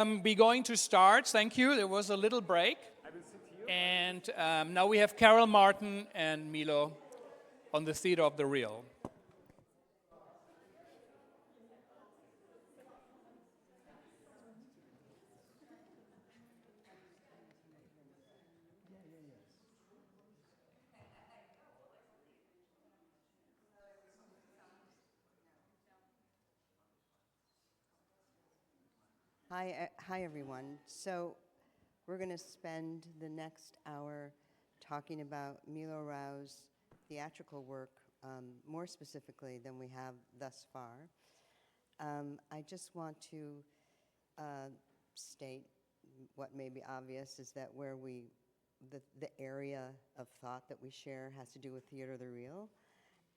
We're going to start. Thank you. There was a little break. And now we have Carol Martin and Milo on the theater of the real. Hi everyone. So we're going to spend the next hour talking about Milo Rau's theatrical work, more specifically than we have thus far. I just want to state what may be obvious is that the area of thought that we share has to do with theater of the real,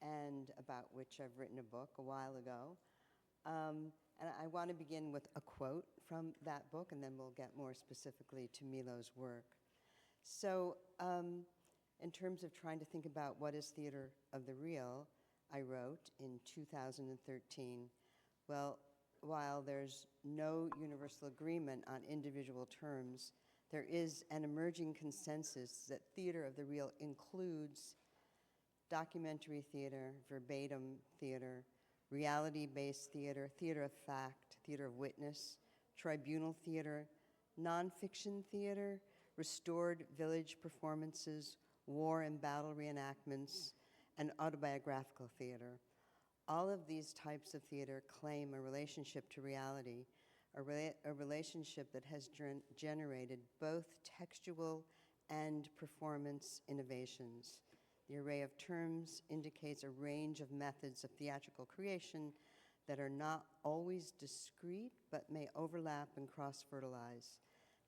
and about which I've written a book a while ago. And I want to begin with a quote from that book, and then we'll get more specifically to Milo's work. So in terms of trying to think about what is theater of the real, I wrote in 2013, well, while there's no universal agreement on individual terms, there is an emerging consensus that theater of the real includes documentary theater, verbatim theater, reality-based theater, theater of fact, theater of witness, tribunal theater, nonfiction theater, restored village performances, war and battle reenactments, and autobiographical theater. All of these types of theater claim a relationship to reality, a relationship that has generated both textual and performance innovations. The array of terms indicates a range of methods of theatrical creation that are not always discrete, but may overlap and cross-fertilize.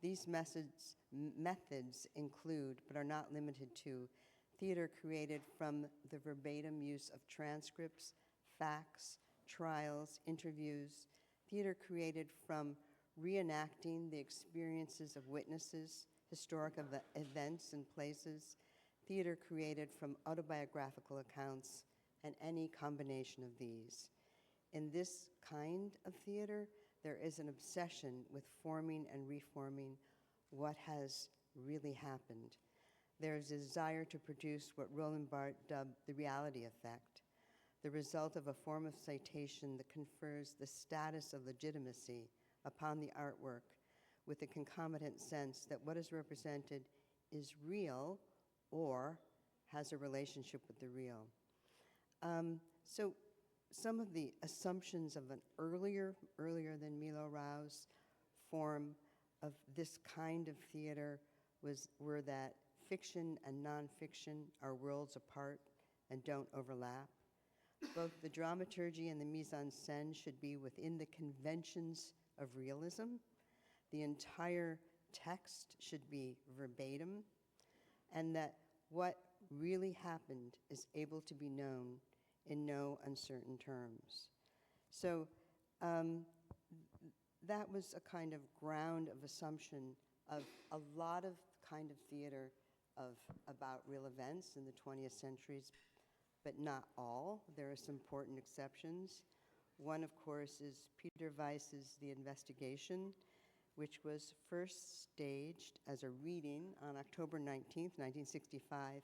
These methods include, but are not limited to, theater created from the verbatim use of transcripts, facts, trials, interviews, theater created from reenacting the experiences of witnesses, historic events and places, theater created from autobiographical accounts, and any combination of these. In this kind of theater, there is an obsession with forming and reforming what has really happened. There is a desire to produce what Roland Barthes dubbed the reality effect, the result of a form of citation that confers the status of legitimacy upon the artwork with the concomitant sense that what is represented is real or has a relationship with the real. So some of the assumptions of an earlier than Milo Rau's form of this kind of theater were that fiction and nonfiction are worlds apart and don't overlap. Both the dramaturgy and the mise-en-scène should be within the conventions of realism. The entire text should be verbatim, and that what really happened is able to be known in no uncertain terms. So that was a kind of ground of assumption of a lot of kind of theater about real events in the 20th centuries, but not all. There are some important exceptions. One, of course, is Peter Weiss's The Investigation, which was first staged as a reading on October 19th, 1965,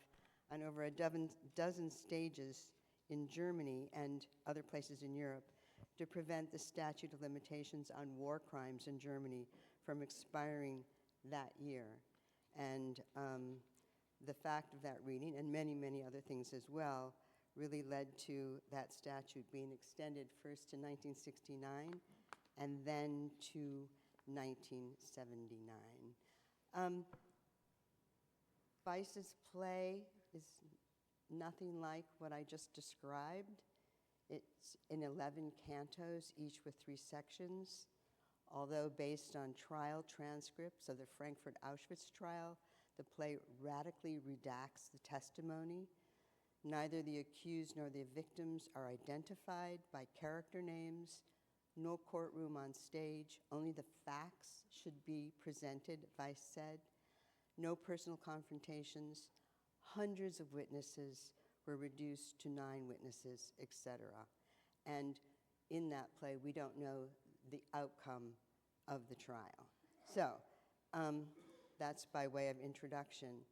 on over a dozen stages in Germany and other places in Europe to prevent the statute of limitations on war crimes in Germany from expiring that year. And the fact of that reading, and many, many other things as well, really led to that statute being extended first to 1969 and then to 1979. Weiss's play is nothing like what I just described. It's in 11 cantos, each with 3 sections. Although based on trial transcripts of the Frankfurt Auschwitz trial, the play radically redacts the testimony. Neither the accused nor the victims are identified by character names. No courtroom on stage, only the facts should be presented, Weiss said. No personal confrontations. Hundreds of witnesses were reduced to 9 witnesses, etc. And in that play, we don't know the outcome of the trial. So, that's by way of introduction.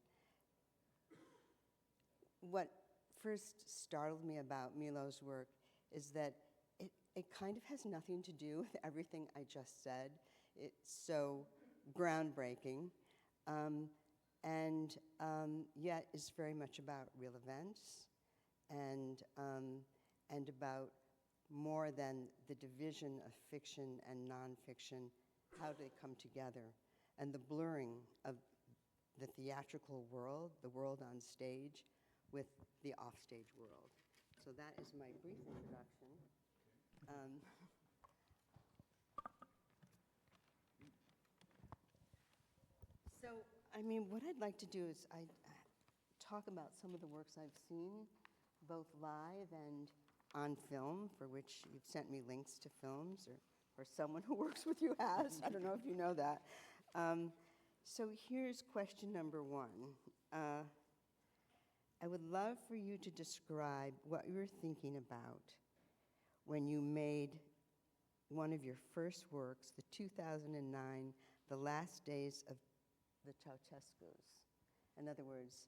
What first startled me about Milo's work is that it kind of has nothing to do with everything I just said. It's so groundbreaking, and yet is very much about real events and about more than the division of fiction and nonfiction, how they come together, and the blurring of the theatrical world, the world on stage, with the offstage world. So that is my brief introduction. So, I mean, what I'd like to do is I talk about some of the works I've seen, both live and on film, for which you've sent me links to films, or someone who works with you has. I don't know if you know that. So here's question number one. I would love for you to describe what you were thinking about when you made one of your first works, the 2009, The Last Days of the Ceausescus. In other words,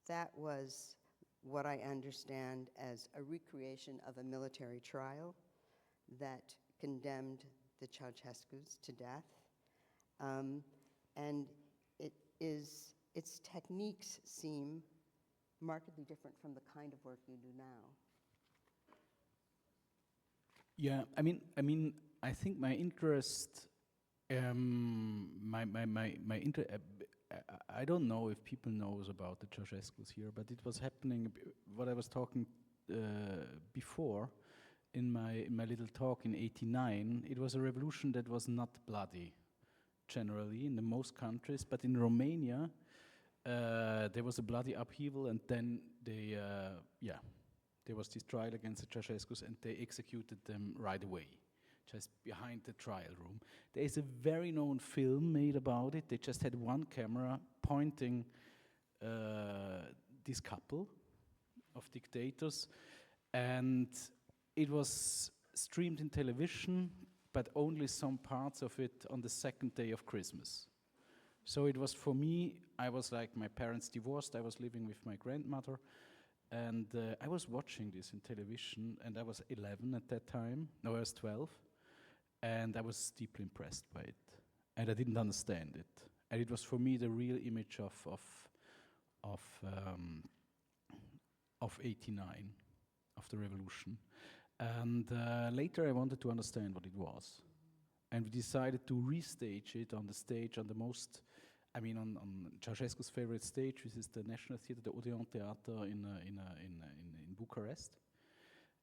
that was what I understand as a recreation of a military trial that condemned the Ceausescus to death. And its techniques seem markedly different from the kind of work you do now. Yeah, I think my interest, I don't know if people knows about the Ceausescus here, but it was happening. What I was talking before in my little talk in '89. It was a revolution that was not bloody, generally in the most countries, but in Romania. There was a bloody upheaval, and then there was this trial against the Ceausescus, and they executed them right away, just behind the trial room. There is a very known film made about it. They just had one camera pointing this couple of dictators, and it was streamed in television, but only some parts of it on the second day of Christmas. So it was, for me, I was like, my parents divorced, I was living with my grandmother, and I was watching this in television, and I was 11 at that time, no, I was 12, and I was deeply impressed by it, and I didn't understand it. And it was, for me, the real image of '89, of the revolution. And later I wanted to understand what it was. And we decided to restage it on the stage, on the most, on Ceausescu's favorite stage, which is the National Theatre, the Odeon Theater in Bucharest.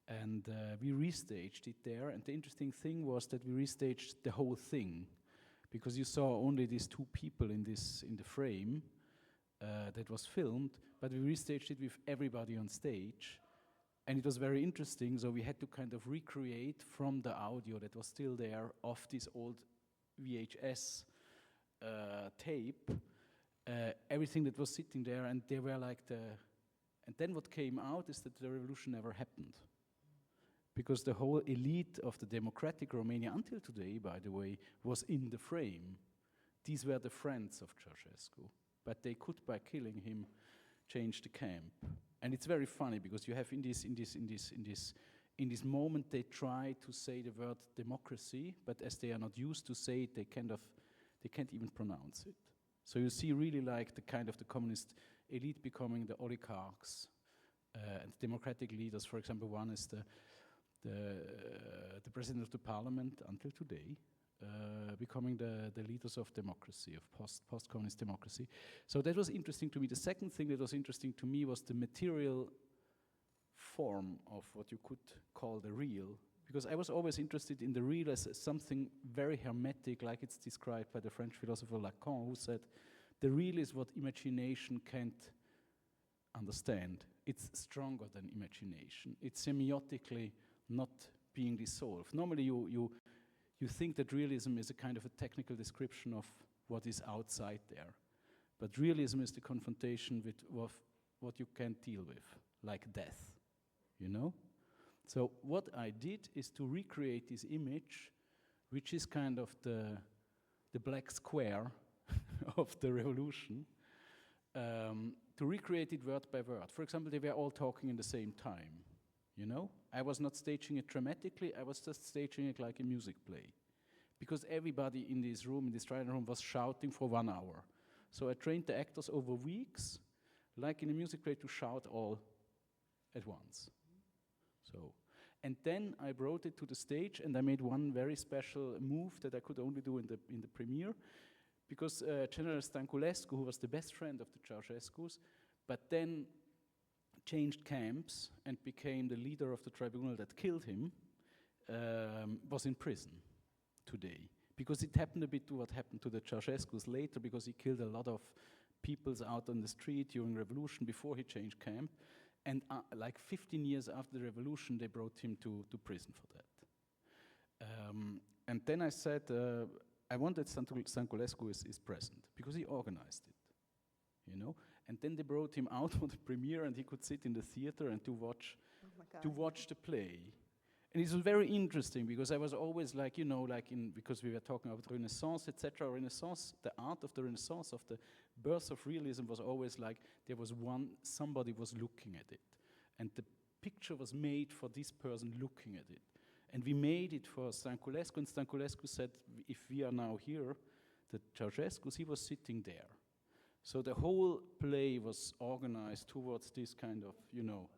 And we restaged it there. And the interesting thing was that we restaged the whole thing, because you saw only these two people in the frame that was filmed, but we restaged it with everybody on stage. And it was very interesting, so we had to kind of recreate from the audio that was still there of this old VHS tape, everything that was sitting there, and they were like and then what came out is that the revolution never happened. Because the whole elite of the democratic Romania, until today, by the way, was in the frame. These were the friends of Ceausescu, but they could, by killing him, change the camp. And it's very funny because you have in this moment they try to say the word democracy, but as they are not used to say it, they can't even pronounce it. So you see really like the kind of the communist elite becoming the oligarchs and democratic leaders. For example, one is the president of the parliament until today, becoming the leaders of democracy, of post-communist democracy. So that was interesting to me. The second thing that was interesting to me was the material form of what you could call the real, because I was always interested in the real as something very hermetic, like it's described by the French philosopher Lacan, who said, the real is what imagination can't understand. It's stronger than imagination. It's semiotically not being dissolved. Normally you think that realism is a kind of a technical description of what is outside there. But realism is the confrontation with what you can't deal with, like death, you know? So what I did is to recreate this image, which is kind of the the black square of the revolution, to recreate it word by word. For example, they were all talking in the same time, you know? I was not staging it dramatically, I was just staging it like a music play. Because everybody in this room, in this trial room, was shouting for 1 hour. So I trained the actors over weeks, like in a music play, to shout all at once. So, and then I brought it to the stage, and I made one very special move that I could only do in the premiere, because General Stanculescu, who was the best friend of the Ceausescus, but then changed camps and became the leader of the tribunal that killed him, was in prison today. Because it happened a bit to what happened to the Ceausescus later, because he killed a lot of peoples out on the street during revolution before he changed camp. And like 15 years after the revolution, they brought him to prison for that. And then I said, I wanted Stanculescu is present, because he organized it, you know? And then they brought him out for the premiere, and he could sit in the theater and to watch the play. And it was very interesting, because I was always like, you know, like because we were talking about Renaissance, etc. Renaissance, the art of the Renaissance, of the birth of realism was always like, there was somebody was looking at it. And the picture was made for this person looking at it. And we made it for Stanculescu, and Stanculescu said, if we are now here, the Ceausescu, he was sitting there. So the whole play was organized towards this kind of, you know,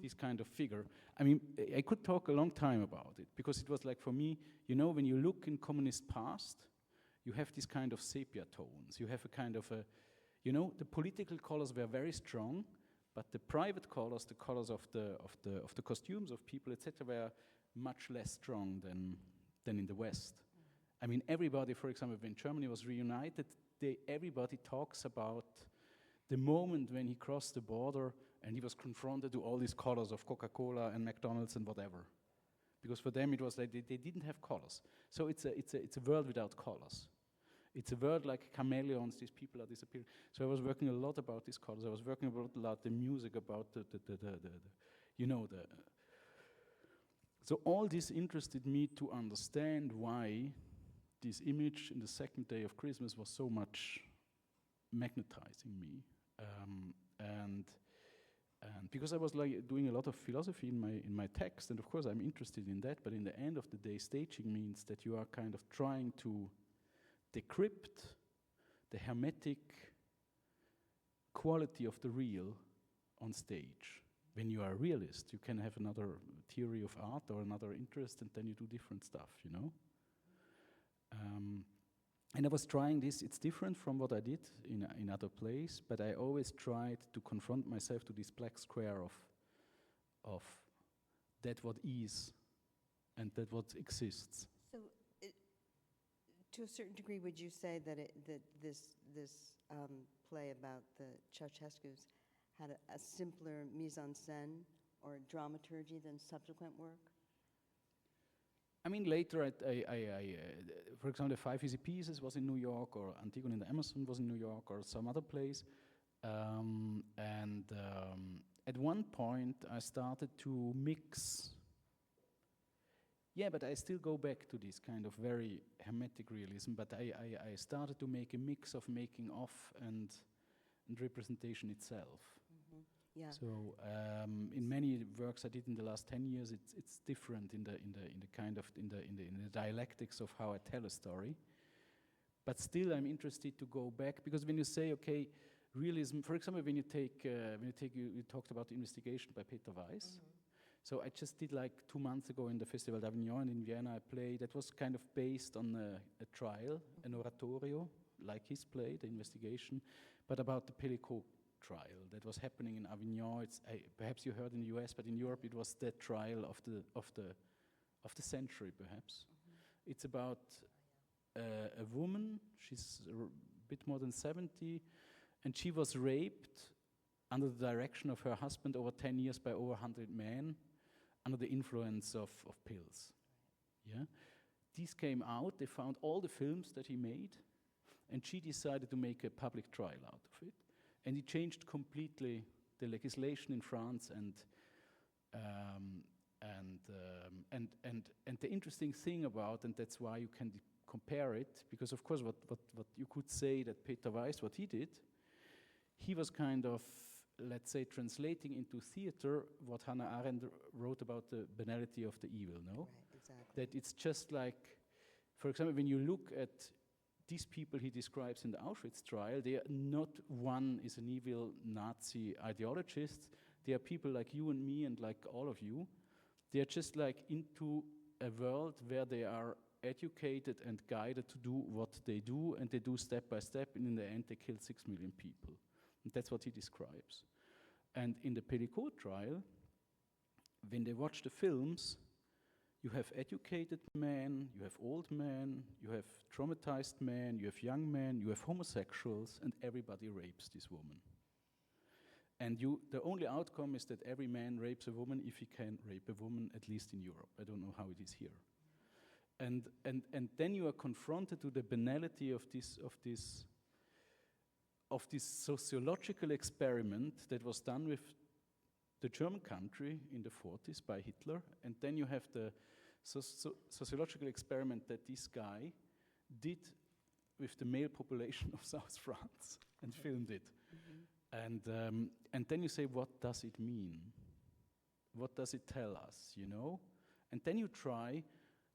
this kind of figure. I mean, I could talk a long time about it, because it was like, for me, you know, when you look in communist past, you have this kind of sepia tones. You have a kind of a, you know, the political colors were very strong, but the private colors, the colors of the costumes of people, etc., were much less strong than in the West. I mean, everybody, for example, when Germany was reunited, everybody talks about the moment when he crossed the border and he was confronted to all these colors of Coca-Cola and McDonald's and whatever. Because for them it was like they didn't have colors. So it's a world without colors. It's a world like chameleons, these people are disappearing. So I was working a lot about these colors. I was working a lot the music, about the you know, so all this interested me to understand why this image in the second day of Christmas was so much magnetizing me. And because I was like doing a lot of philosophy in my text, and of course I'm interested in that, but in the end of the day, staging means that you are kind of trying to decrypt the hermetic quality of the real on stage. When you are a realist, you can have another theory of art or another interest, and then you do different stuff, you know? And I was trying this. It's different from what I did in other plays, but I always tried to confront myself to this black square of that what is and that what exists. So, to a certain degree, would you say that this play about the Ceausescus had a simpler mise en scène or dramaturgy than subsequent work? I mean, later, for example, the 5 Easy Pieces was in New York, or Antigone and the Amazon was in New York, or some other place. At one point, I started to mix. Yeah, but I still go back to this kind of very hermetic realism, but I started to make a mix of making off and representation itself. Mm-hmm. Yeah. So in many works I did in the last 10 years, it's different in the dialectics of how I tell a story. But still, I'm interested to go back, because when you say, okay, realism, for example, when you talked about the Investigation by Peter Weiss. Mm-hmm. So I just did like 2 months ago in the Festival d'Avignon in Vienna, a play that was kind of based on a trial, an oratorio, like his play, The Investigation, but about the Pellicot trial that was happening in Avignon. Perhaps you heard in the US, but in Europe it was the trial of the century, perhaps. Mm-hmm. It's about a woman. She's a bit more than 70, and she was raped under the direction of her husband over 10 years by over 100 men under the influence of pills. Yeah, these came out. They found all the films that he made, and she decided to make a public trial out of it. And he changed completely the legislation in France, and the interesting thing about, and that's why you can compare it, because of course what you could say that Peter Weiss, what he did, he was kind of, let's say, translating into theater what Hannah Arendt wrote about the banality of the evil, no? Right, exactly. That it's just like, for example, when you look at these people he describes in the Auschwitz trial, they are not one is an evil Nazi ideologist. They are people like you and me and like all of you. They are just like into a world where they are educated and guided to do what they do, and they do step by step, and in the end they kill 6 million people. And that's what he describes. And in the Pellicot trial, when they watch the films, you have educated men, you have old men, you have traumatized men, you have young men, you have homosexuals, and everybody rapes this woman. And the only outcome is that every man rapes a woman if he can rape a woman, at least in Europe. I don't know how it is here. And then you are confronted to the banality of this sociological experiment that was done with the German country in the 40s by Hitler, and then you have the sociological experiment that this guy did with the male population of South France and filmed it. Mm-hmm. And then you say, what does it mean? What does it tell us, you know? And then you try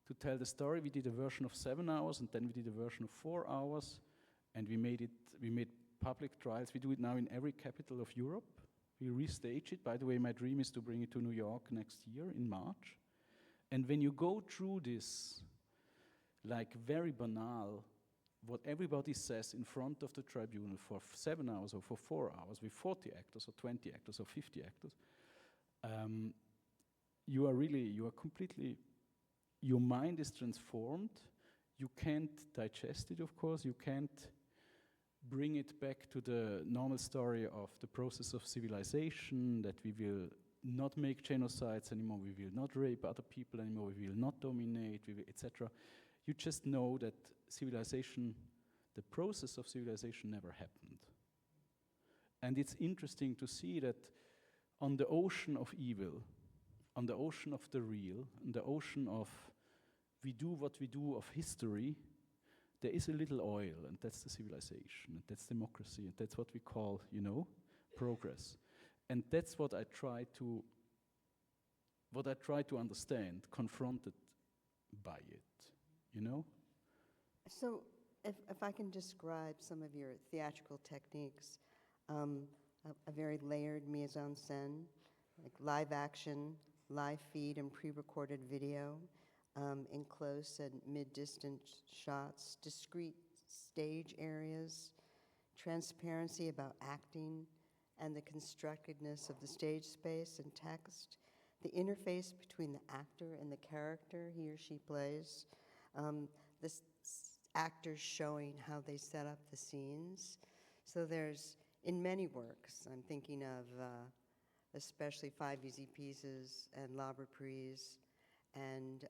to tell the story. We did a version of 7 hours, and then we did a version of 4 hours, and we made public trials. We do it now in every capital of Europe. We restage it. By the way, my dream is to bring it to New York next year in March. And when you go through this, like very banal, what everybody says in front of the tribunal for 7 hours or for 4 hours with 40 actors or 20 actors or 50 actors, you are completely, your mind is transformed. You can't digest it, of course. You can't bring it back to the normal story of the process of civilization, that we will not make genocides anymore, we will not rape other people anymore, we will not dominate, etc. You just know that civilization, the process of civilization never happened. And it's interesting to see that on the ocean of evil, on the ocean of the real, on the ocean of we do what we do of history, there is a little oil, and that's the civilization, and that's democracy, and that's what we call, you know, progress. And that's what I try to understand, confronted by it, you know? So if I can describe some of your theatrical techniques, a very layered mise-en-scène, like live action, live feed and pre-recorded video, in close and mid-distance shots, discrete stage areas, transparency about acting and the constructedness of the stage space and text, the interface between the actor and the character he or she plays, the actors showing how they set up the scenes. So there's, in many works, I'm thinking of especially 5 Easy Pieces and La Reprise, and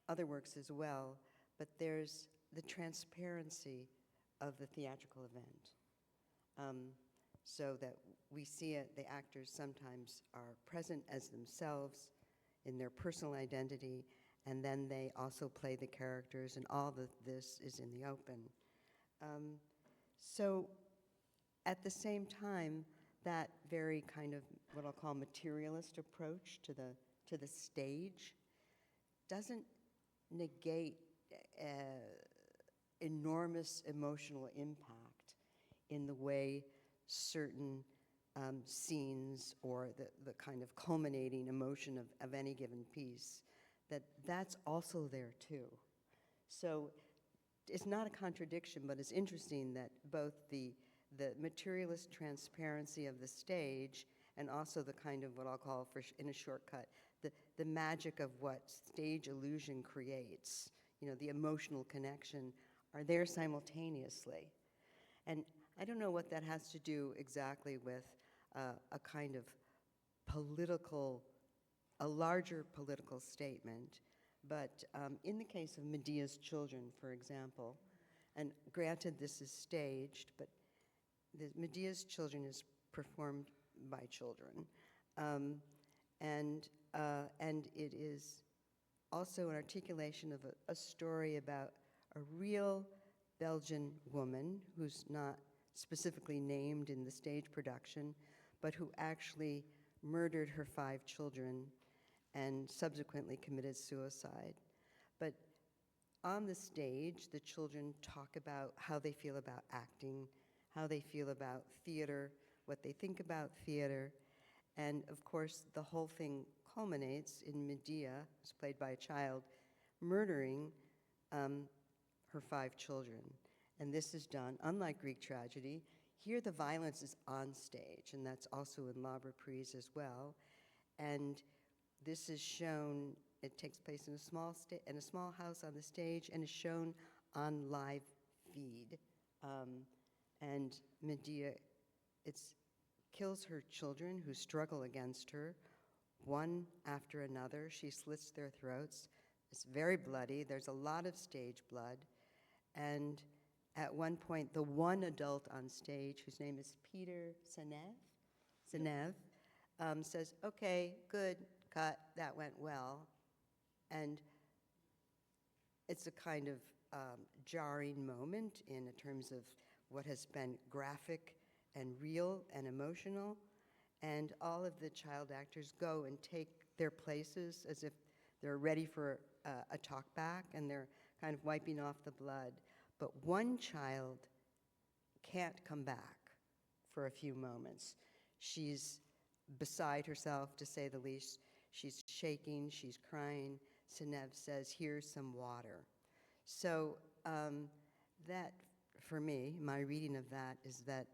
other works as well, but there's the transparency of the theatrical event, so that we see it, the actors sometimes are present as themselves in their personal identity, and then they also play the characters, and all of this is in the open. So at the same time, that very kind of what I'll call materialist approach to the stage doesn't negate enormous emotional impact in the way certain scenes or the kind of culminating emotion of any given piece, that's also there too. So it's not a contradiction, but it's interesting that both the materialist transparency of the stage and also the kind of what I'll call, in a shortcut, the magic of what stage illusion creates, you know, the emotional connection, are there simultaneously. And I don't know what that has to do exactly with a kind of a larger political statement, but in the case of Medea's Children, for example, and granted this is staged, but Medea's Children is performed by children, and it is also an articulation of a story about a real Belgian woman who's not specifically named in the stage production, but who actually murdered her 5 children and subsequently committed suicide. But on the stage, the children talk about how they feel about acting, how they feel about theater, what they think about theater, and of course, the whole thing culminates in Medea, who's played by a child, murdering her 5 children. And this is done, unlike Greek tragedy, here the violence is on stage, and that's also in La Reprise as well. And this is shown, it takes place in a small house on the stage and is shown on live feed. And Medea, kills her children who struggle against her, one after another. She slits their throats. It's very bloody. There's a lot of stage blood. And at one point, the one adult on stage, whose name is Peter Senev, says, okay, good, cut, that went well. And it's a kind of jarring moment in terms of what has been graphic and real and emotional, and all of the child actors go and take their places as if they're ready for a talk back, and they're kind of wiping off the blood. But one child can't come back for a few moments. She's beside herself, to say the least. She's shaking, she's crying. Senev says, here's some water. So that, for me, my reading of that is that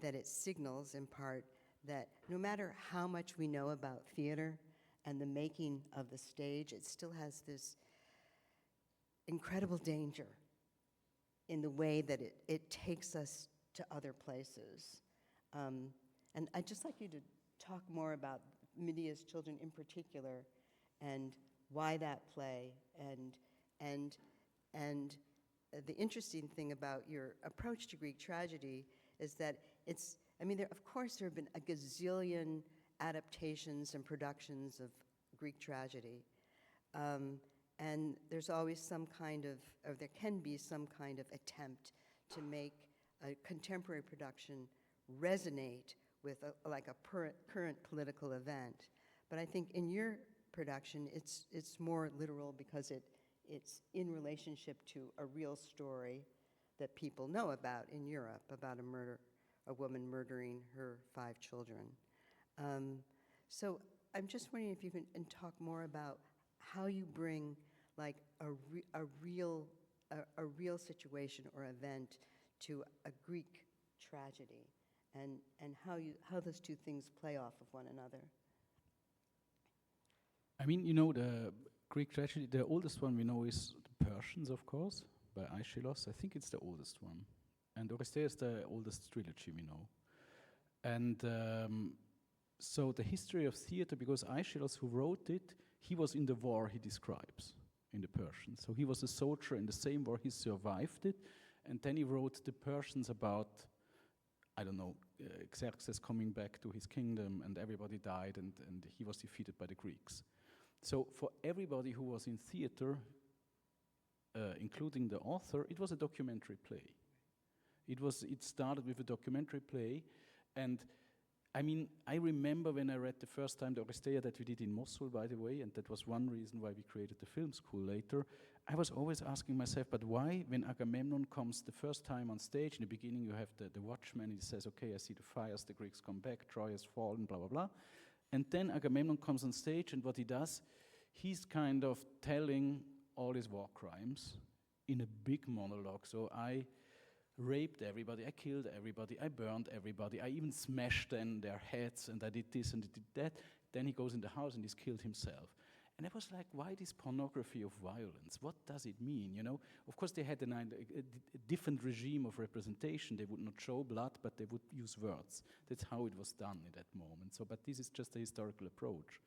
it signals, in part, that no matter how much we know about theater and the making of the stage, it still has this incredible danger in the way that it takes us to other places. And I'd just like you to talk more about Medea's children in particular, and why that play, and the interesting thing about your approach to Greek tragedy is that of course there have been a gazillion adaptations and productions of Greek tragedy. And there's always there can be some kind of attempt to make a contemporary production resonate with a current political event. But I think in your production, it's more literal because it's in relationship to a real story that people know about in Europe, about a woman murdering her 5 children. So I'm just wondering if you can talk more about how you bring like a real situation or event to a Greek tragedy, and how those two things play off of one another. I mean, the Greek tragedy, the oldest one we know is the Persians, of course, by Aeschylus. I think it's the oldest one. And Oresteia is the oldest trilogy we know. And so the history of theater, because Aeschylus, who wrote it, he was in the war he describes in the Persians. So he was a soldier in the same war, he survived it, and then he wrote the Persians about, I don't know, Xerxes coming back to his kingdom, and everybody died, and he was defeated by the Greeks. So for everybody who was in theater, including the author, it was a documentary play. It started with a documentary play, and I mean, I remember when I read the first time the Oresteia that we did in Mosul, by the way, and that was one reason why we created the film school later. I was always asking myself, but why, when Agamemnon comes the first time on stage, in the beginning you have the watchman, he says, okay, I see the fires, the Greeks come back, Troy has fallen, blah, blah, blah. And then Agamemnon comes on stage, and what he does, he's kind of telling all his war crimes in a big monologue. So I raped everybody, I killed everybody, I burned everybody, I even smashed then their heads, and I did this and I did that. Then he goes in the house and he's killed himself. And I was like, why this pornography of violence? What does it mean, Of course, they had a different regime of representation. They would not show blood, but they would use words. That's how it was done at that moment. So, but this is just a historical approach.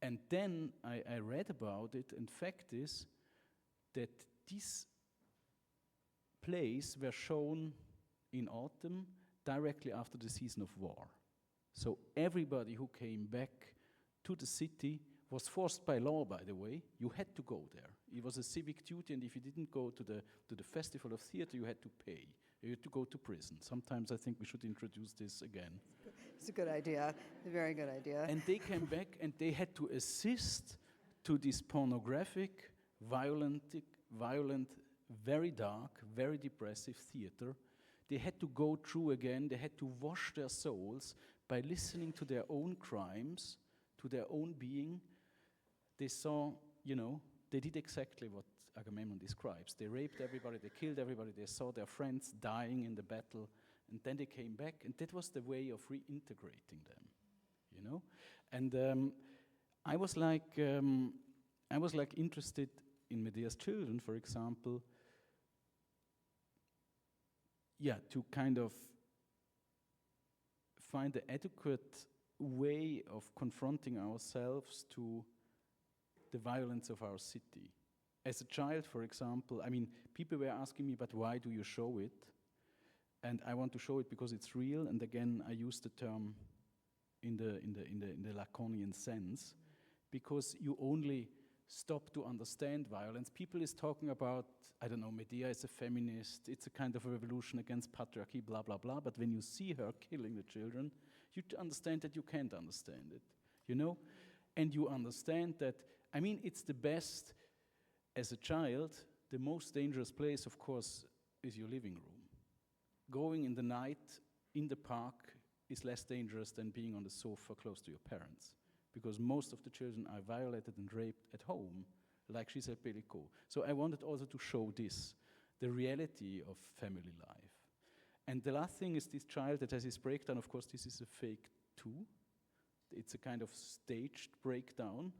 And then I read about it, and fact is that these plays were shown in autumn directly after the season of war. So everybody who came back to the city was forced by law, by the way. You had to go there. It was a civic duty, and if you didn't go to the Festival of Theatre, you had to pay. You had to go to prison. Sometimes I think we should introduce this again. It's a good idea, a very good idea. And they came back and they had to assist to this pornographic, violent, very dark, very depressive theater. They had to go through again, they had to wash their souls by listening to their own crimes, to their own being. They saw, they did exactly what Agamemnon describes. They raped everybody, they killed everybody, they saw their friends dying in the battle, and then they came back, and that was the way of reintegrating them, And I was like interested in Medea's children, for example, to kind of find the adequate way of confronting ourselves to the violence of our city. As a child, for example, people were asking me, but why do you show it? And I want to show it because it's real, and again, I use the term in the Lacanian sense, because you only stop to understand violence. People is talking about, Medea is a feminist, it's a kind of a revolution against patriarchy, blah, blah, blah, but when you see her killing the children, you understand that you can't understand it, And you understand that, it's the best, as a child, the most dangerous place, of course, is your living room. Going in the night in the park is less dangerous than being on the sofa close to your parents, because most of the children are violated and raped at home, like Gisèle Pellicot. So I wanted also to show this, the reality of family life. And the last thing is this child that has his breakdown. Of course, this is a fake too. It's a kind of staged breakdown.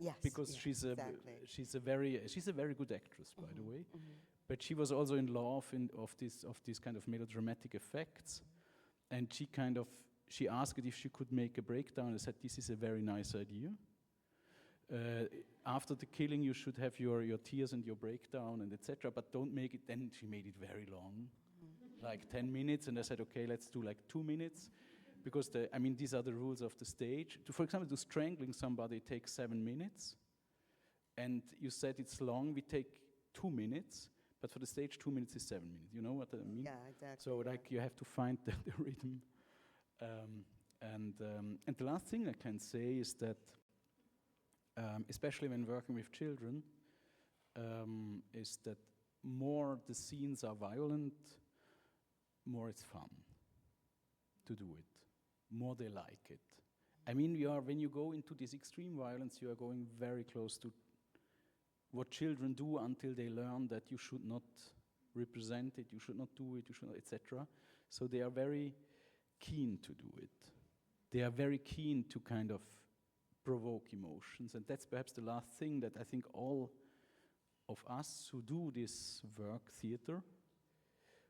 Yes, because exactly. she's a very good actress, by the way. But she was also in love of these kind of melodramatic effects, and she asked if she could make a breakdown. I said, this is a very nice idea. After the killing, you should have your tears and your breakdown and etc. But don't make it. Then she made it very long, like 10 minutes, and I said, okay, let's do like 2 minutes. Because these are the rules of the stage. For example, to strangling somebody takes 7 minutes, and you said it's long. We take 2 minutes, but for the stage, 2 minutes is 7 minutes. You know what I mean? Yeah, exactly. So you have to find the rhythm. And the last thing I can say is that, especially when working with children, is that more the scenes are violent, more it's fun to do it. More they like it. When you go into this extreme violence, you are going very close to what children do until they learn that you should not represent it, you should not do it, you should not, etc. So they are very keen to do it. They are very keen to kind of provoke emotions, and that's perhaps the last thing that I think all of us who do this work, theater,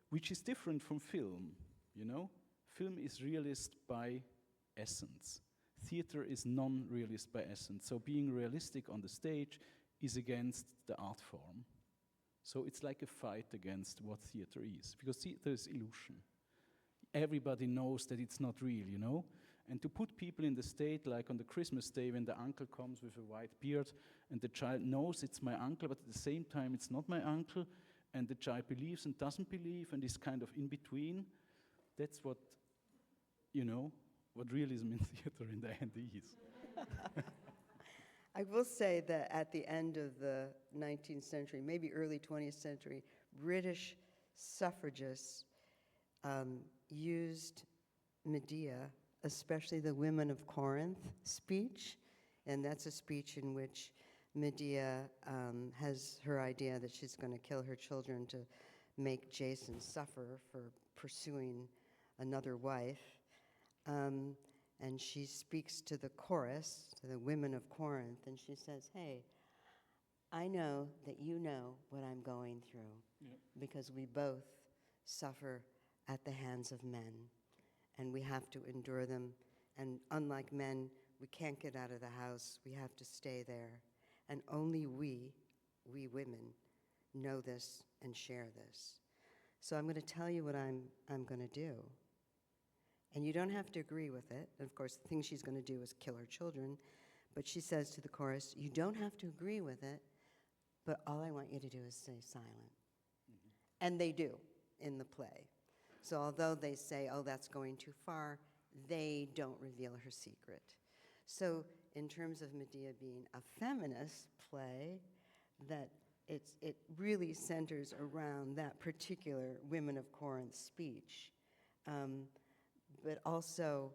which is different from film, Film is realist by essence. Theater is non-realist by essence. So being realistic on the stage is against the art form. So it's like a fight against what theater is, because theater is illusion. Everybody knows that it's not real, And to put people in the state, like on the Christmas day when the uncle comes with a white beard and the child knows it's my uncle, but at the same time it's not my uncle, and the child believes and doesn't believe and is kind of in between, that's what realism in theater in the end is. I will say that at the end of the 19th century, maybe early 20th century, British suffragists used Medea, especially the Women of Corinth speech, and that's a speech in which Medea has her idea that she's going to kill her children to make Jason suffer for pursuing another wife. And she speaks to the chorus, to the women of Corinth, and she says, hey, I know that you know what I'm going through, because we both suffer at the hands of men, and we have to endure them. And unlike men, we can't get out of the house. We have to stay there. And only we women, know this and share this. So I'm going to tell you what I'm going to do. And you don't have to agree with it. And of course, the thing she's going to do is kill her children. But she says to the chorus, you don't have to agree with it, but all I want you to do is stay silent. And they do in the play. So although they say, oh, that's going too far, they don't reveal her secret. So in terms of Medea being a feminist play, that it really centers around that particular Women of Corinth speech. But also,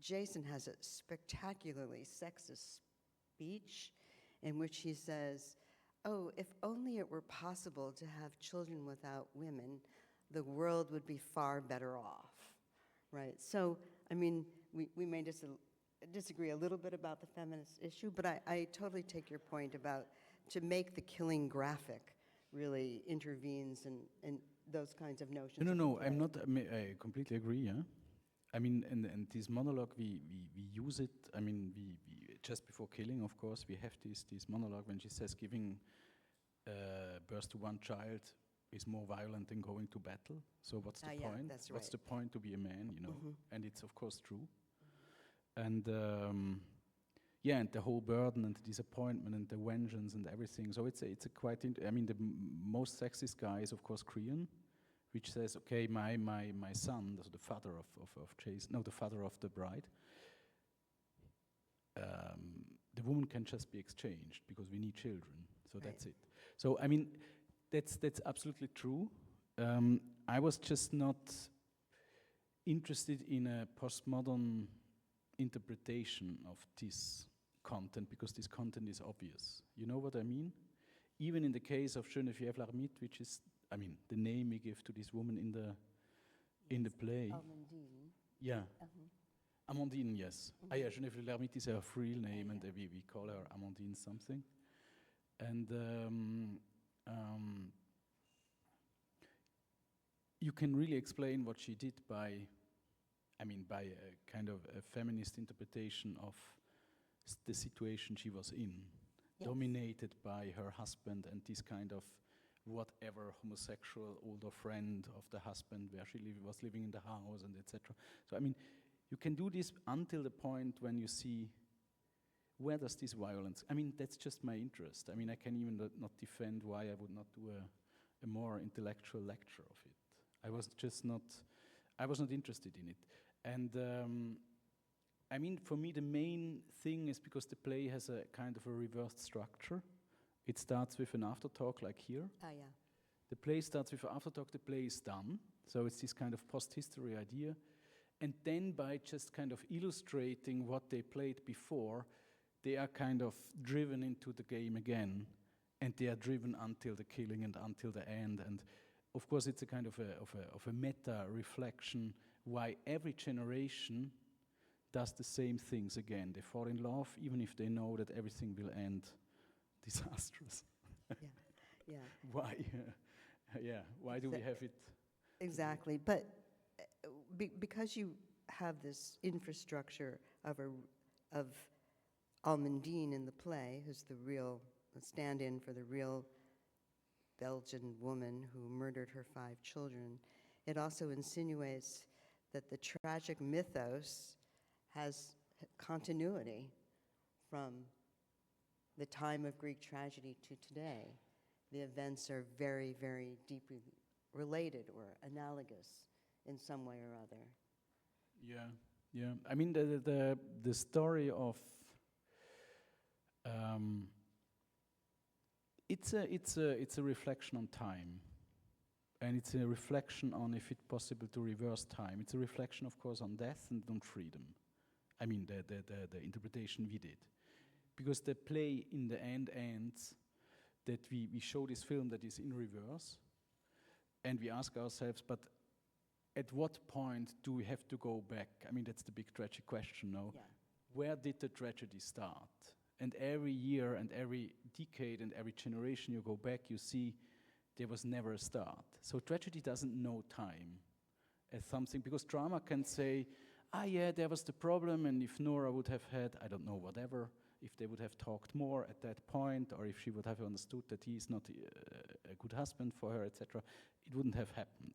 Jason has a spectacularly sexist speech in which he says, oh, if only it were possible to have children without women, the world would be far better off, right? So, I mean, we may disagree a little bit about the feminist issue, but I totally take your point about to make the killing graphic really intervenes in those kinds of notions. No, I'm not, I completely agree, yeah? I mean, and this monologue, we use it, I mean, we just before killing, of course, we have this monologue when she says giving birth to one child is more violent than going to battle. So what's the Yeah, point? that's What's right. the point to be a man, you know? Mm-hmm. And it's of course true. And yeah, and the whole burden and the disappointment and the vengeance and everything. So it's a quite, I mean, the most sexist guy is of course Korean, which says, okay, my son, so the father of Chase, no, the father of the bride, the woman can just be exchanged because we need children. So Right. that's it. So I mean, that's absolutely true. I was just not interested in a postmodern interpretation of this content because this content is obvious. You know what I mean? Even in the case of Geneviève l'Ermite, which is, I mean, the name we give to this woman in the play. Almondine. Yeah. Uh-huh. Amandine, yes. Ah, yeah, Geneviève l'Ermite is her real name, and we call her Amandine something. And you can really explain what she did by a kind of a feminist interpretation of the situation she was in, Yes. dominated by her husband and this kind of whatever homosexual older friend of the husband where she was living in the house and etc. So I mean, you can do this until the point when you see where does this violence, I mean, that's just my interest. I mean, I can even not defend why I would not do a more intellectual lecture of it. I was not interested in it. And I mean, for me, the main thing is because the play has a kind of a reversed structure. It starts with an aftertalk like here. Ah, yeah. The play starts with an aftertalk, the play is done. So it's this kind of post-history idea. And then by just kind of illustrating what they played before, they are kind of driven into the game again. And they are driven until the killing and until the end. And of course, it's a kind of a meta reflection why every generation does the same things again. They fall in love, even if they know that everything will end disastrous. Yeah, yeah. Why? Yeah. Why do we have it? Exactly, but because you have this infrastructure of Almondine in the play, who's the real stand-in for the real Belgian woman who murdered her 5 children, it also insinuates that the tragic mythos has continuity from the time of Greek tragedy to today. The events are very, very deeply related or analogous in some way or other. Yeah, yeah. I mean, the story of it's a reflection on time, and it's a reflection on if it's possible to reverse time. It's a reflection, of course, on death and on freedom. I mean, the interpretation we did, because the play in the end ends that we show this film that is in reverse, and we ask ourselves, but at what point do we have to go back? I mean, that's the big tragic question now. Yeah. Where did the tragedy start? And every year and every decade and every generation you go back, you see there was never a start. So tragedy doesn't know time as something, because drama can say, yeah, there was the problem, and if Nora would have had, I don't know, whatever, if they would have talked more at that point, or if she would have understood that he is not a good husband for her, etc., it wouldn't have happened.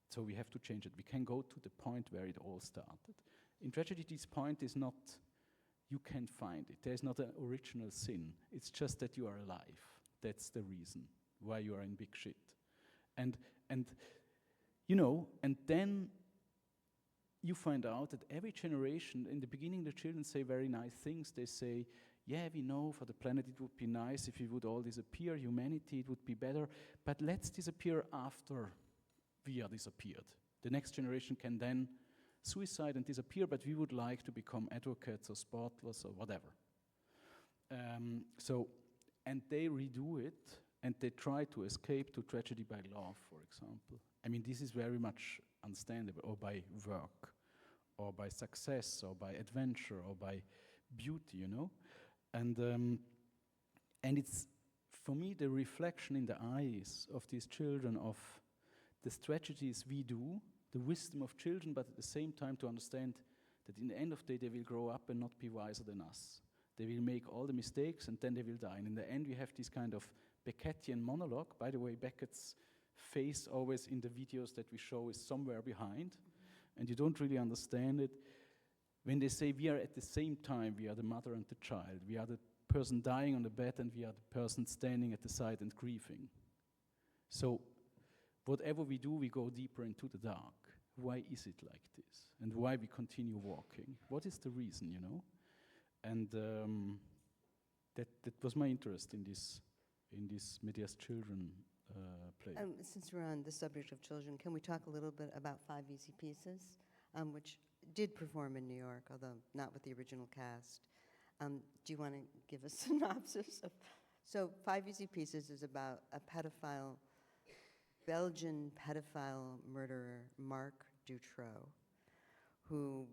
So we have to change it. We can go to the point where it all started. In tragedy, this point is not, you can't find it. There's not an original sin. It's just that you are alive. That's the reason why you are in big shit. And you know, and then you find out that every generation, in the beginning the children say very nice things. They say, yeah, we know for the planet it would be nice if we would all disappear, humanity, it would be better, but let's disappear after we are disappeared. The next generation can then suicide and disappear, but we would like to become advocates or spotless or whatever. And they redo it, and they try to escape to tragedy by love, for example. I mean, this is very much understandable, or by work, or by success, or by adventure, or by beauty, you know? And it's, for me, the reflection in the eyes of these children of the strategies we do, the wisdom of children, but at the same time to understand that in the end of the day they will grow up and not be wiser than us. They will make all the mistakes and then they will die. And in the end we have this kind of Beckettian monologue. By the way, Beckett's face always in the videos that we show is somewhere behind, and you don't really understand it. When they say we are at the same time, we are the mother and the child, we are the person dying on the bed and we are the person standing at the side and grieving. So whatever we do, we go deeper into the dark. Why is it like this? And why we continue walking? What is the reason, you know? And that was my interest in this Media's Children play. Since we're on the subject of children, can we talk a little bit about Five Easy Pieces, which did perform in New York, although not with the original cast? Do you want to give a synopsis of? So Five Easy Pieces is about a pedophile, Belgian pedophile murderer, Marc Dutroux, who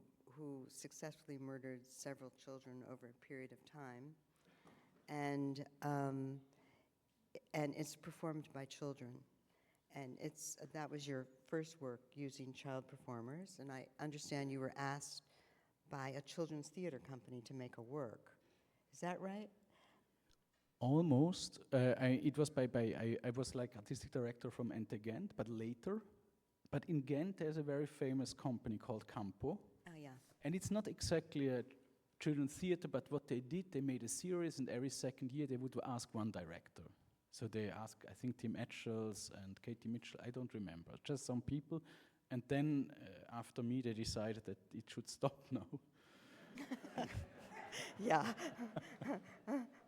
successfully murdered several children over a period of time, and it's performed by children, and that was your first work using child performers, and I understand you were asked by a children's theater company to make a work. Is that right? Almost. I was like artistic director from Ghent, but later. But in Ghent, there's a very famous company called Campo. Oh, yeah. And it's not exactly a children's theater, but what they did, they made a series, and every second year they would ask one director. So they asked, I think, Tim Etchells and Katie Mitchell, I don't remember, just some people. And then after me, they decided that it should stop now. Yeah.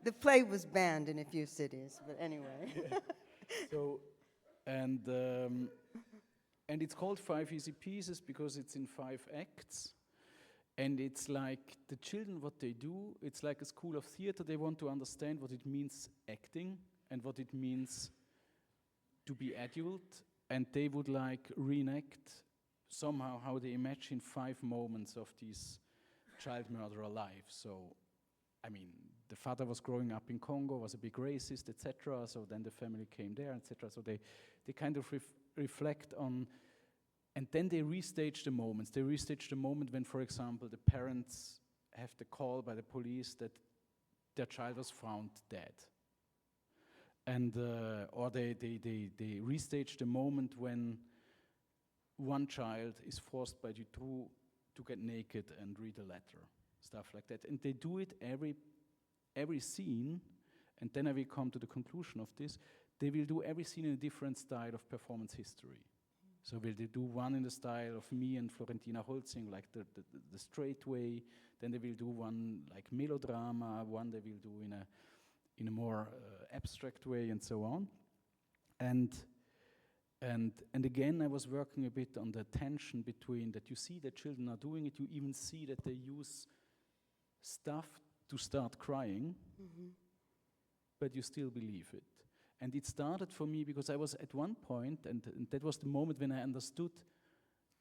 The play was banned in a few cities, but anyway. Yeah. So, and it's called Five Easy Pieces because it's in 5 acts. And it's like the children, what they do, it's like a school of theater. They want to understand what it means acting and what it means to be adult. And they would like reenact somehow how they imagine 5 moments of this child murderer life. So, I mean, the father was growing up in Congo, was a big racist, etc. So then the family came there, etc. So they kind of reflect on, and then they restage the moments. They restage the moment when, for example, the parents have the call by the police that their child was found dead. And or they restage the moment when one child is forced by Dutroux to get naked and read a letter, stuff like that. And they do it every scene, and then I will come to the conclusion of this. They will do every scene in a different style of performance history. So will they do one in the style of me and Florentina Holzing, like the straight way, then they will do one like melodrama, one they will do in a more abstract way, and so on. And again, I was working a bit on the tension between that you see that children are doing it, you even see that they use stuff to start crying, but you still believe it. And it started for me because I was at one point, and that was the moment when I understood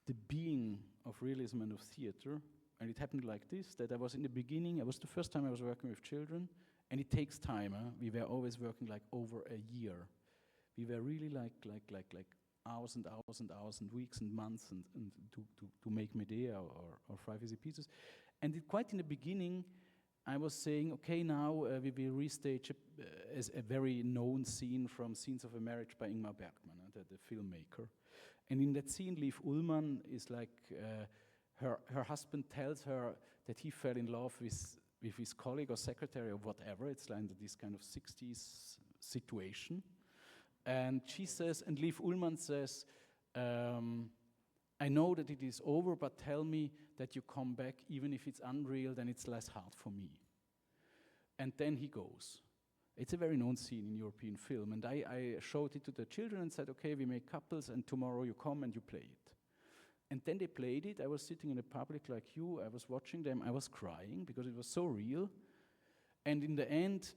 the being of realism and of theater, and it happened like this, that I was in the beginning, it was the first time I was working with children, and it takes time, we were always working like over a year. We were really like hours and hours and hours and weeks and months and to make Medea or 5 Easy Pieces. And quite in the beginning, I was saying, okay, now we will restage as a very known scene from Scenes of a Marriage by Ingmar Bergman, the filmmaker. And in that scene, Liv Ullmann is like, her husband tells her that he fell in love with his colleague or secretary or whatever. It's like this kind of 60s situation. And she says, and Liv Ullmann says, I know that it is over, but tell me that you come back, even if it's unreal, then it's less hard for me. And then he goes. It's a very known scene in European film, and I showed it to the children and said, okay, we make couples, and tomorrow you come and you play it. And then they played it. I was sitting in the public like you, I was watching them, I was crying because it was so real. And in the end,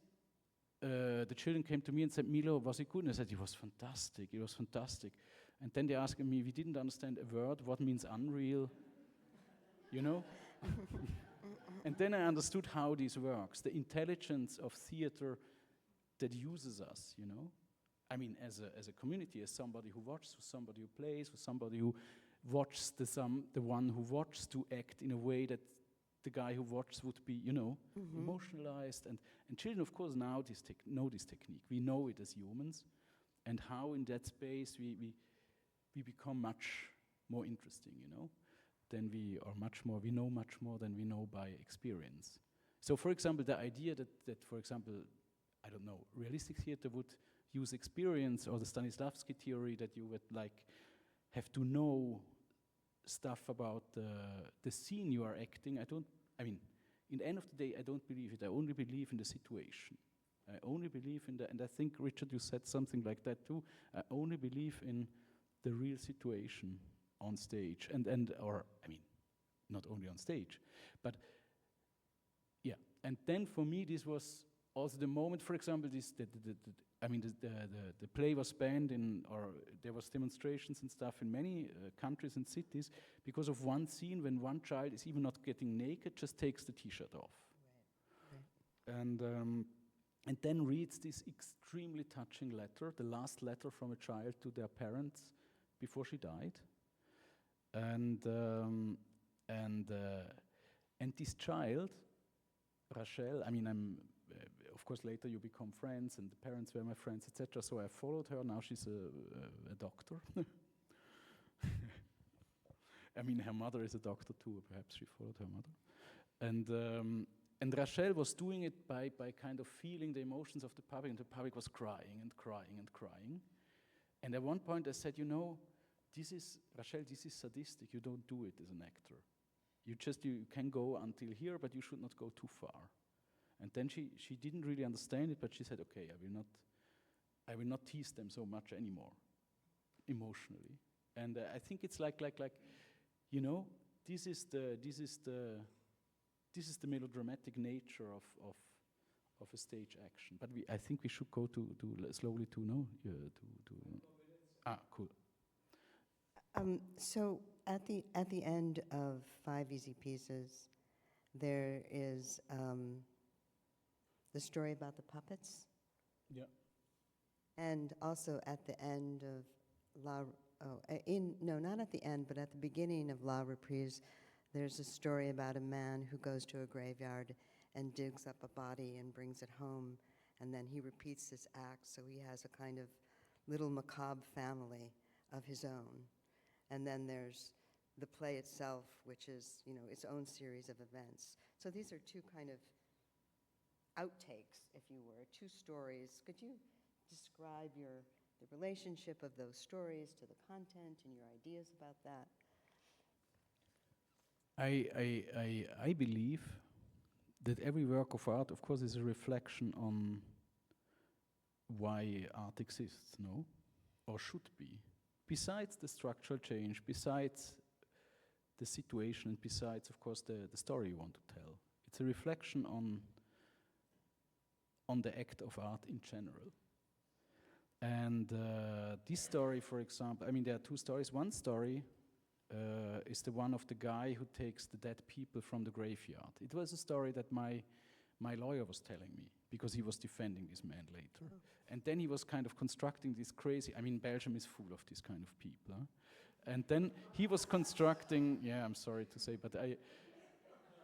the children came to me and said, Milo, was it good? And I said, it was fantastic, it was fantastic. And then they asked me, we didn't understand a word, what means unreal, you know? And then I understood how this works, the intelligence of theater that uses us, you know? I mean, as a community, as somebody who watches, with somebody who plays, with somebody who watches the one who watches to act in a way that the guy who watches would be, you know, emotionalized. And children, of course, now know this technique. We know it as humans, and how in that space we become much more interesting, you know, than we know much more than we know by experience. So, for example, the idea that for example, I don't know, realistic theater would use experience, or the Stanislavski theory that you would like have to know stuff about the scene you are acting. In the end of the day, I don't believe it. I only believe in the situation. I only believe in and I think, Richard, you said something like that too. I only believe in the real situation on stage, not only on stage, but yeah. And then for me, this was also the moment. For example, the play was banned or there was demonstrations and stuff in many countries and cities because of one scene when one child is even not getting naked, just takes the T-shirt off, right. And then reads this extremely touching letter, the last letter from a child to their parents before she died, and this child, Rachel. Of course, later you become friends, and the parents were my friends, etc. So I followed her. Now she's a doctor. Her mother is a doctor too. Perhaps she followed her mother. And Rachel was doing it by kind of feeling the emotions of the public, and the public was crying and crying and crying. And at one point I said, Rachel, this is sadistic. You don't do it as an actor. You can go until here, but you should not go too far. And then she didn't really understand it, but she said, okay, I will not tease them so much anymore, emotionally. And I think it's like this is the melodramatic nature of a stage action. But I think we should go slowly to cool. So at the end of 5 Easy Pieces, there is the story about the puppets. Yeah. And also at the end of not at the end, but at the beginning of La Reprise, there's a story about a man who goes to a graveyard and digs up a body and brings it home, and then he repeats this act, so he has a kind of little macabre family of his own. And then there's the play itself, which is, its own series of events. So these are two kind of outtakes, if you were, 2 stories. Could you describe the relationship of those stories to the content and your ideas about that? I believe that every work of art, of course, is a reflection on why art exists, no? Or should be. Besides the structural change, besides the situation, and besides, of course, the story you want to tell. It's a reflection on the act of art in general. And this story, for example, there are 2 stories. One story is the one of the guy who takes the dead people from the graveyard. It was a story that my lawyer was telling me, because he was defending this man later. Oh. And then he was kind of constructing this crazy, Belgium is full of this kind of people. Huh? And then he was constructing, I'm sorry to say,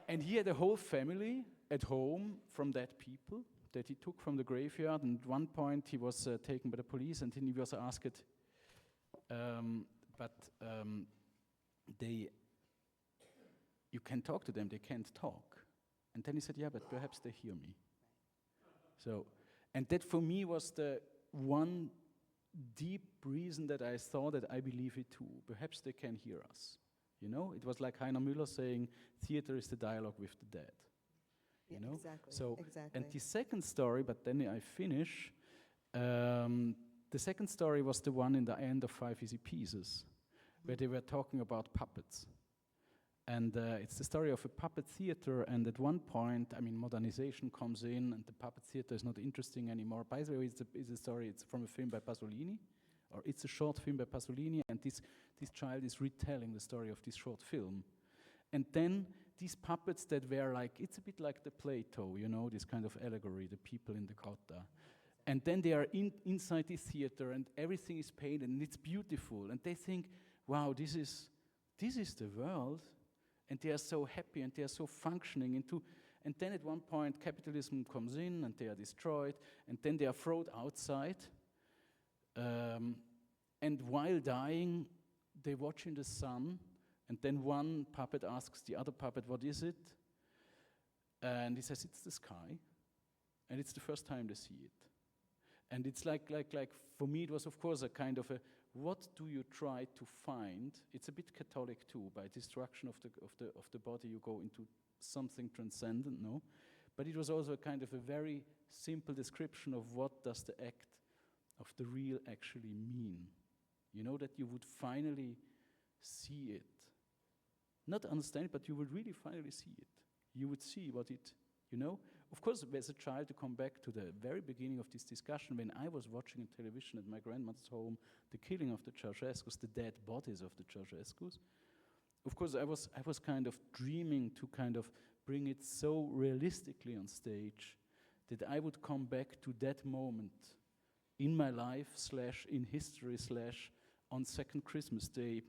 and he had a whole family at home from dead people that he took from the graveyard, and at one point he was taken by the police, and then he was asked, you can talk to them, they can't talk. And then he said, yeah, but perhaps they hear me. So, and that for me was the one deep reason that I thought that I believe it too. Perhaps they can hear us. You know, it was like Heiner Müller saying, theater is the dialogue with the dead. You know? Exactly. So, exactly. and the second story, but then I finish, the second story was the one in the end of 5 Easy Pieces, where they were talking about puppets. And it's the story of a puppet theater, and at one point, I mean, modernization comes in, and the puppet theater is not interesting anymore. By the way, it's a story, it's from a film by Pasolini, or it's a short film by Pasolini, and this child is retelling the story of this short film. And then these puppets that were like, it's a bit like the Plato, you know, this kind of allegory, the people in the cotta. And then they are inside this theater, and everything is painted, and it's beautiful, and they think, wow, this is the world. And they are so happy and they are so functioning into, and then at one point capitalism comes in and they are destroyed, and then they are thrown outside. And while dying, they watch in the sun, and then one puppet asks the other puppet, what is it? And he says, it's the sky. And it's the first time they see it. And it's like for me it was of course a kind of a, what do you try to find? It's a bit Catholic too. By destruction of the body, you go into something transcendent, no? But it was also a kind of a very simple description of what does the act of the real actually mean. You know, that you would finally see it. Not understand it, but you would really finally see it. You would see what it, you know? Of course, as a child, to come back to the very beginning of this discussion, when I was watching on television at my grandmother's home, the killing of the Ceausescus, the dead bodies of the Ceausescus, of course, I was kind of dreaming to kind of bring it so realistically on stage that I would come back to that moment in my life / in history / on second Christmas Day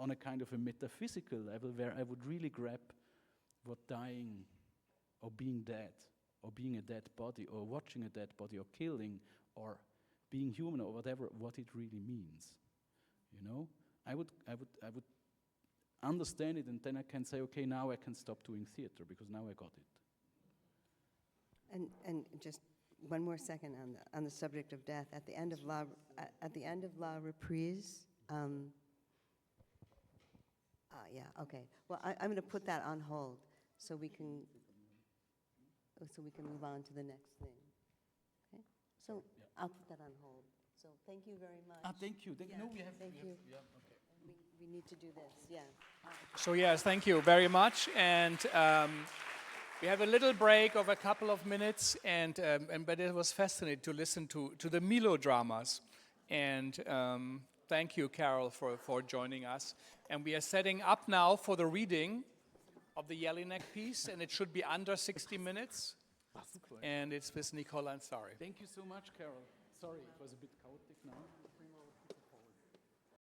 on a kind of a metaphysical level where I would really grab what dying or being dead, or being a dead body, or watching a dead body, or killing, or being human, or whatever, what it really means. You know, I would understand it, and then I can say, okay, now I can stop doing theater because now I got it. And just one more second on the subject of death. At the end of La Reprise. Yeah. Okay. Well, I'm going to put that on hold so we can move on to the next thing. Okay. So yeah. I'll put that on hold. So thank you very much. Thank you. Yeah. No, we have. Thank you. Yeah. Okay. We need to do this. Yeah. So yes, thank you very much. And we have a little break of a couple of minutes, but it was fascinating to listen to the Milo dramas. And thank you, Carol, for joining us. And we are setting up now for the reading of the Jelinek piece, and it should be under 60 minutes. And it's with Nicole Ansari. Thank you so much, Carol. Sorry, it was a bit chaotic now.